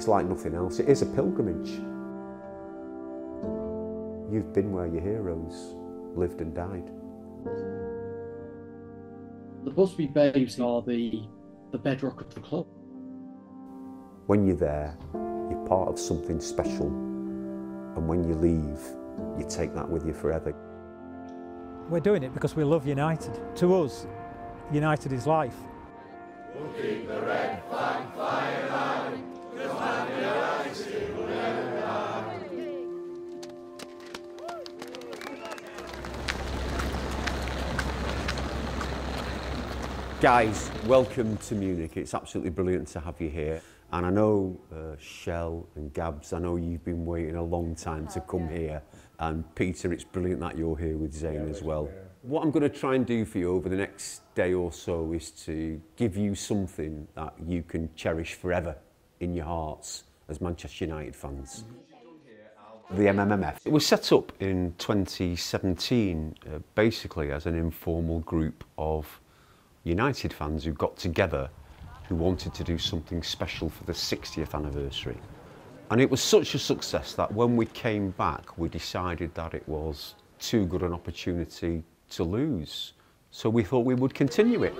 it's like nothing else. It is a pilgrimage. You've been where your heroes lived and died. The Busby Babes are the bedrock of the club. When you're there, you're part of something special, and when you leave, you take that with you forever. We're doing it because we love United. To us, United is life. We'll keep the red flag flying high, 'cause Man United will never die. Guys, welcome to Munich. It's absolutely brilliant to have you here. And I know Shell and Gabs, I know you've been waiting a long time to come here. And Peter, it's brilliant that you're here with Zane as well. What I'm going to try and do for you over the next day or so is to give you something that you can cherish forever in your hearts as Manchester United fans. The MMMF. It was set up in 2017 basically as an informal group of United fans who got together who wanted to do something special for the 60th anniversary. And it was such a success that when we came back, we decided that it was too good an opportunity to lose. So we thought we would continue it.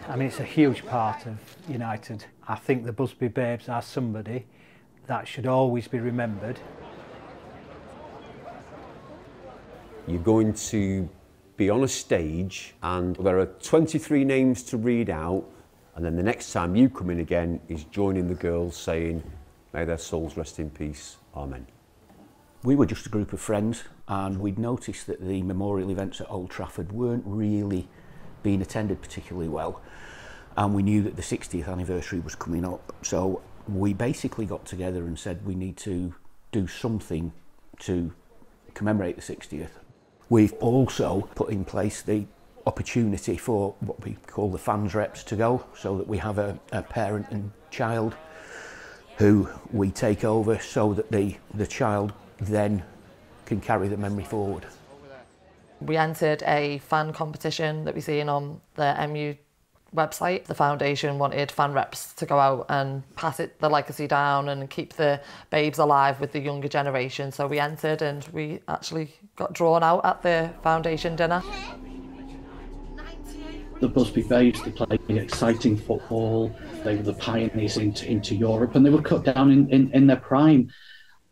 I mean, it's a huge part of United. I think the Busby Babes are somebody that should always be remembered. You're going to be on a stage and there are 23 names to read out, and then the next time you come in again is joining the girls saying, may their souls rest in peace, amen. We were just a group of friends and we'd noticed that the memorial events at Old Trafford weren't really being attended particularly well, and we knew that the 60th anniversary was coming up, so we basically got together and said we need to do something to commemorate the 60th. We've also put in place the opportunity for what we call the fans reps to go, so that we have a parent and child who we take over so that the child then can carry the memory forward. We entered a fan competition that we've seen on the MU website. The foundation wanted fan reps to go out and pass the legacy down and keep the babes alive with the younger generation. So we entered and we actually got drawn out at the foundation dinner. The Busby Babes, they played exciting football. They were the pioneers into Europe, and they were cut down in their prime.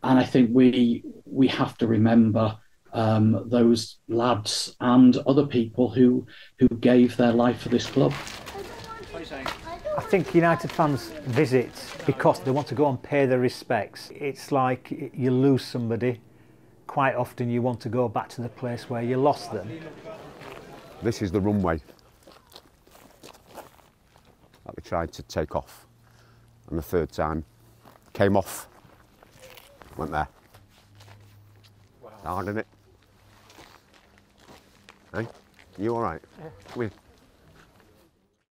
And I think we have to remember those lads and other people who gave their life for this club. I think United fans visit because they want to go and pay their respects. It's like you lose somebody, quite often you want to go back to the place where you lost them. This is the runway that we tried to take off, and the third time came off, went there. Wow. Hard, isn't it? Hey, you all right? Yeah. Come in.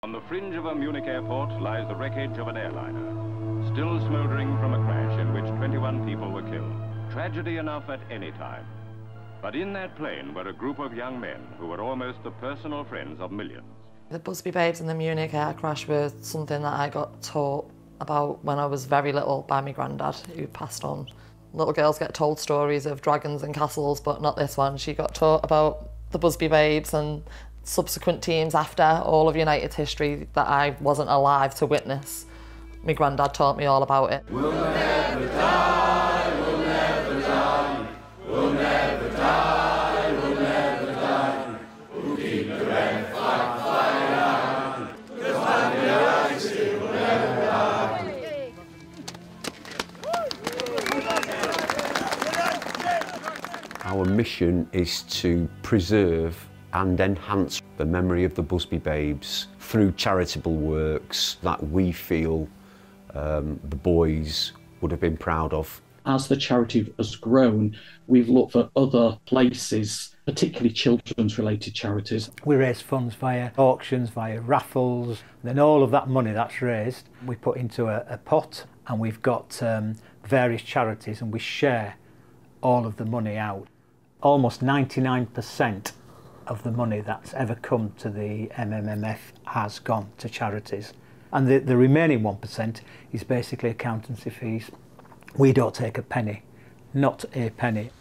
On the fringe of a Munich airport lies the wreckage of an airliner, still smouldering from a crash in which 21 people were killed. Tragedy enough at any time. But in that plane were a group of young men who were almost the personal friends of millions. The Busby Babes and the Munich air crash were something that I got taught about when I was very little by my granddad, who passed on. Little girls get told stories of dragons and castles, but not this one. She got taught about the Busby Babes and subsequent teams after all of United's history that I wasn't alive to witness. My granddad taught me all about it. We'll never die, we'll never die, we'll never die, we'll never die. We'll keep the red flag flying high, 'cause Man United will never die. Our mission is to preserve and enhance the memory of the Busby Babes through charitable works that we feel the boys would have been proud of. As the charity has grown, we've looked for other places, particularly children's related charities. We raise funds via auctions, via raffles. Then all of that money that's raised, we put into a pot, and we've got various charities, and we share all of the money out. Almost 99% of the money that's ever come to the MMMF has gone to charities. And the remaining 1% is basically accountancy fees. We don't take a penny, not a penny.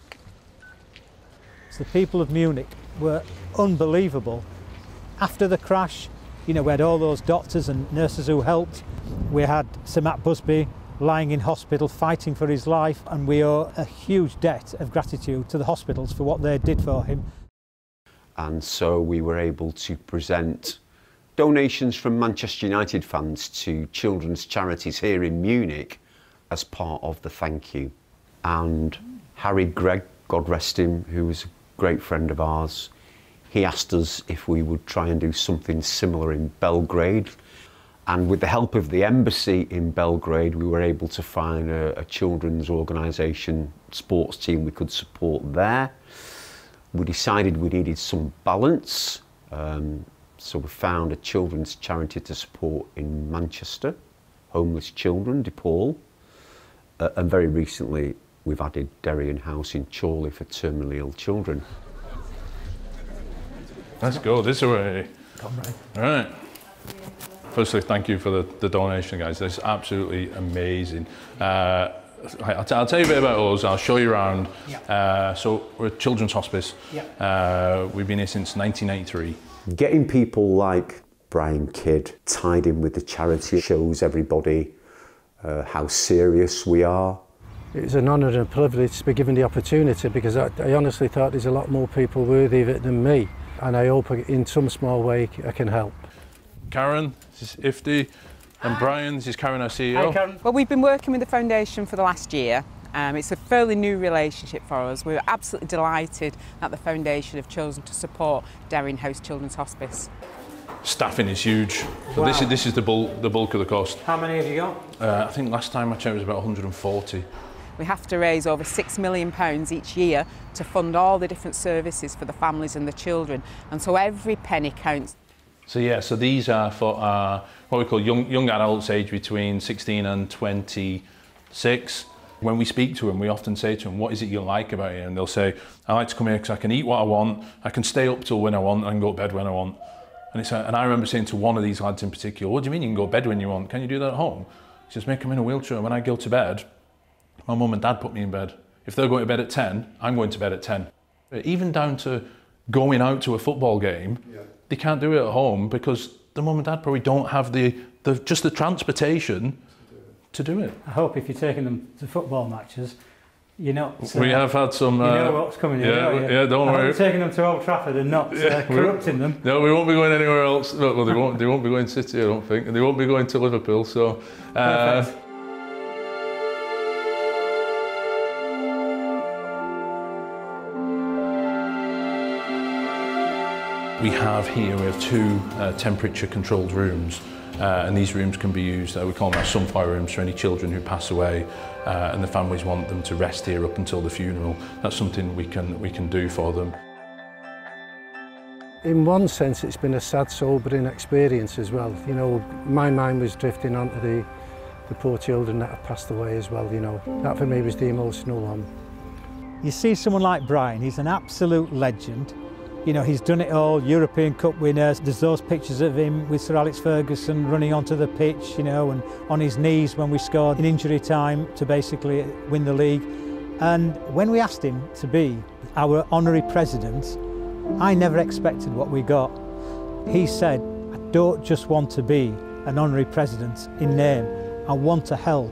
So the people of Munich were unbelievable. After the crash, you know, we had all those doctors and nurses who helped. We had Sir Matt Busby lying in hospital fighting for his life, and we owe a huge debt of gratitude to the hospitals for what they did for him. And so we were able to present donations from Manchester United fans to children's charities here in Munich as part of the thank you. And Harry Gregg, God rest him, who was a great friend of ours, he asked us if we would try and do something similar in Belgrade. And with the help of the embassy in Belgrade, we were able to find a children's organisation, sports team we could support there. We decided we needed some balance. So we found a children's charity to support in Manchester, Homeless Children, DePaul. And very recently, we've added Derry House in Chorley for terminally ill children. Let's go this way. All right. Firstly, thank you for the donation, guys. That's absolutely amazing. I'll tell you a bit about us. I'll show you around. So we're a children's hospice. We've been here since 1983. Getting people like Brian Kidd tied in with the charity shows everybody how serious we are. It was an honour and a privilege to be given the opportunity, because I honestly thought there's a lot more people worthy of it than me, and I hope in some small way I can help. Karen, this is Ifti, and Brian, this is Karen, our CEO. Hi, Karen. Well, we've been working with the foundation for the last year. It's a fairly new relationship for us. We're absolutely delighted that the foundation have chosen to support Derry House Children's Hospice. Staffing is huge. So wow. This is the bulk of the cost. How many have you got? I think last time I checked it was about 140. We have to raise over £6 million each year to fund all the different services for the families and the children, and so every penny counts. So yeah, so these are for what we call young adults aged between 16 and 26. When we speak to them, we often say to them, what is it you like about it? And they'll say, I like to come here because I can eat what I want, I can stay up till when I want, and I can go to bed when I want. And I remember saying to one of these lads in particular, what do you mean you can go to bed when you want? Can you do that at home? He says, make them in a wheelchair. When I go to bed, my mum and dad put me in bed. If they're going to bed at 10, I'm going to bed at 10. Even down to going out to a football game, they can't do it at home because the mum and dad probably don't have just the transportation to do it. I hope if you're taking them to football matches, you're not... we have had some... you know what's coming here, don't you? Yeah, don't worry. Taking them to Old Trafford and not corrupting them. No, we won't be going anywhere else. Well, they won't be going City, I don't think, and they won't be going to Liverpool, so... We have two temperature controlled rooms, and these rooms can be used, we call them our sunflower rooms, for any children who pass away and the families want them to rest here up until the funeral. That's something we can do for them. In one sense, it's been a sad, sobering experience as well. You know, my mind was drifting onto the poor children that have passed away as well, you know. That for me was the emotional one. You see someone like Brian, he's an absolute legend. You know, he's done it all, European Cup winners. There's those pictures of him with Sir Alex Ferguson running onto the pitch, you know, and on his knees when we scored in injury time to basically win the league. And when we asked him to be our honorary president, I never expected what we got. He said, I don't just want to be an honorary president in name, I want to help.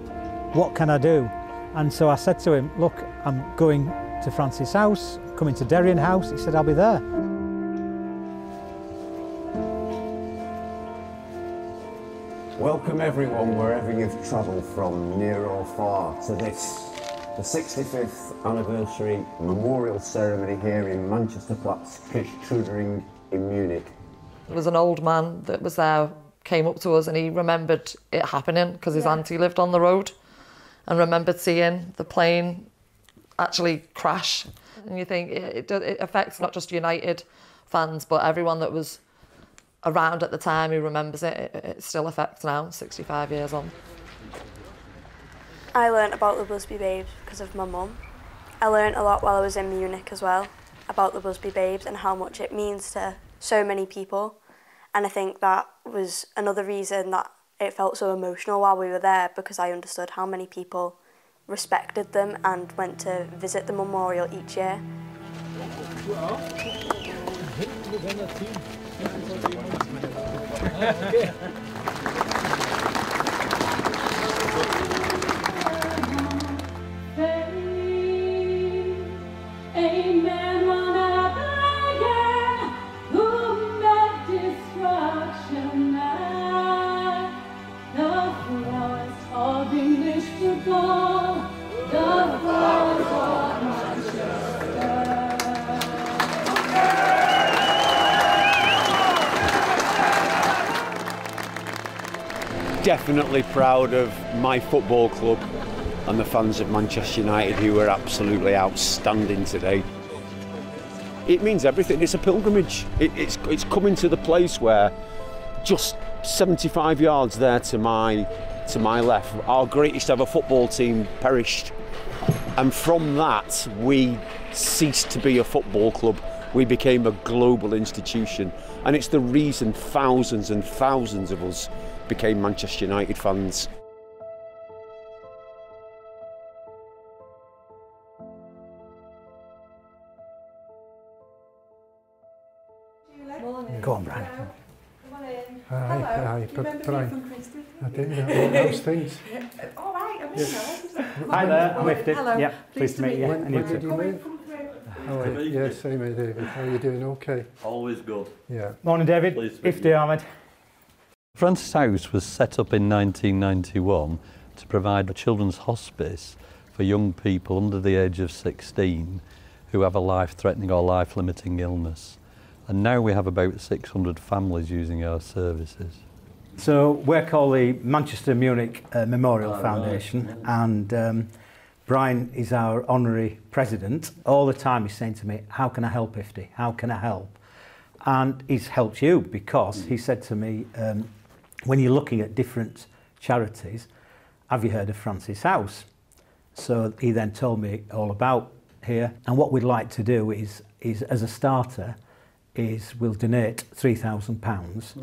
What can I do? And so I said to him, look, I'm going to Francis House, coming to Derry House. He said, I'll be there. Welcome everyone, wherever you've travelled from, near or far, to this, the 65th anniversary memorial ceremony here in Manchester Platz, Kirchtrudering in Munich. There was an old man that was there, came up to us, and he remembered it happening because his auntie lived on the road, and remembered seeing the plane actually crash. And you think it affects not just United fans, but everyone that was around at the time who remembers it. It still affects now, 65 years on. I learnt about the Busby Babes because of my mum. I learnt a lot while I was in Munich as well about the Busby Babes and how much it means to so many people. And I think that was another reason that It felt so emotional while we were there because I understood how many people respected them and went to visit the memorial each year. Definitely proud of my football club and the fans of Manchester United who were absolutely outstanding today. It means everything. It's a pilgrimage. It's coming to the place where just 75 yards there to my left, our greatest ever football team perished. And from that, we ceased to be a football club. We became a global institution. And it's the reason thousands and thousands of us became Manchester United fans. Go on, Brian. Hi, Brian. I did how's things? All right, I'm in. Hi there, I'm Mutv. Hello. Yeah, pleased to meet you. When did you move? Oh, yeah, same here, David. How are you doing? Okay. Always good. Yeah. Morning, David. Mutv Ahmed. Francis House was set up in 1991 to provide a children's hospice for young people under the age of 16 who have a life-threatening or life-limiting illness. And now we have about 600 families using our services. So we're called the Manchester Munich Memorial Foundation, and Brian is our honorary president. All the time he's saying to me, how can I help Ifti? How can I help? And he's helped you because he said to me, when you're looking at different charities, have you heard of Francis House? So he then told me all about here. And what we'd like to do is as a starter, is we'll donate £3,000.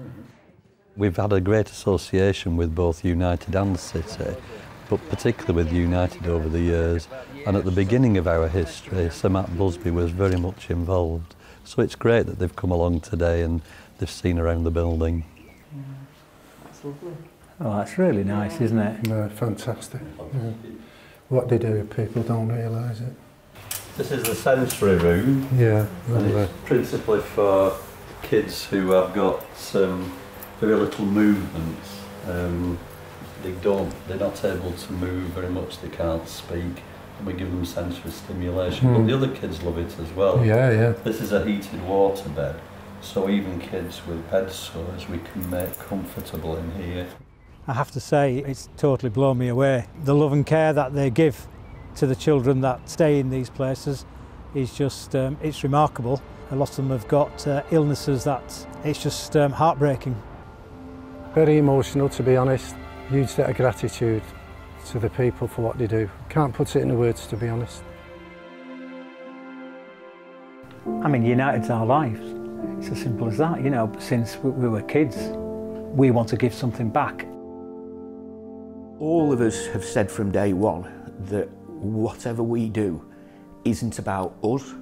We've had a great association with both United and City, but particularly with United over the years. And at the beginning of our history, Sir Matt Busby was very much involved. So it's great that they've come along today and they've seen around the building. That's lovely. Oh, that's really nice, isn't it? No, fantastic. Yeah. What they do, people don't realise it. This is the sensory room. Yeah, and it's principally for kids who have got very little movements. They're not able to move very much, they can't speak, and we give them sensory stimulation. But the other kids love it as well. Yeah, yeah. This is a heated water bed, so even kids with bed sores we can make comfortable in here. I have to say, it's totally blown me away. The love and care that they give to the children that stay in these places is just, it's remarkable. A lot of them have got illnesses that it's just heartbreaking. Very emotional, to be honest. Huge debt of gratitude to the people for what they do. Can't put it into words, to be honest. I mean, United's our lives. It's as simple as that, you know. Since we were kids, we want to give something back. All of us have said from day one that whatever we do isn't about us,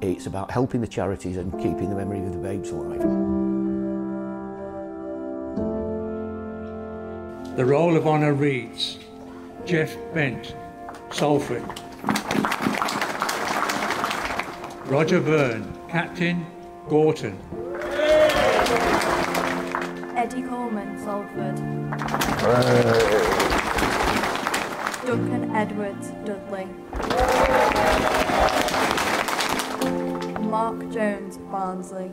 it's about helping the charities and keeping the memory of the babes alive. The Roll of Honour reads, Jeff Bent, Salford. Roger Byrne, Captain, Gorton. Eddie Coleman, Salford. Duncan Edwards, Dudley. Mark Jones, Barnsley.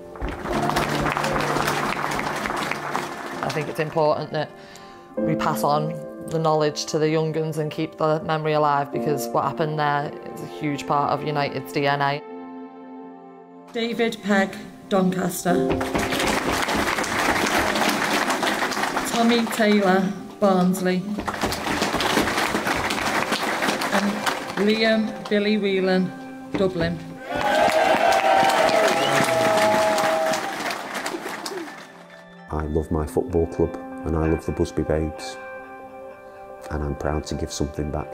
I think it's important that we pass on the knowledge to the young uns and keep the memory alive, because what happened there is a huge part of United's DNA. David Pegg, Doncaster. Tommy Taylor, Barnsley. And Liam Billy Whelan, Dublin. I love my football club. and I love the Busby Babes, and I'm proud to give something back.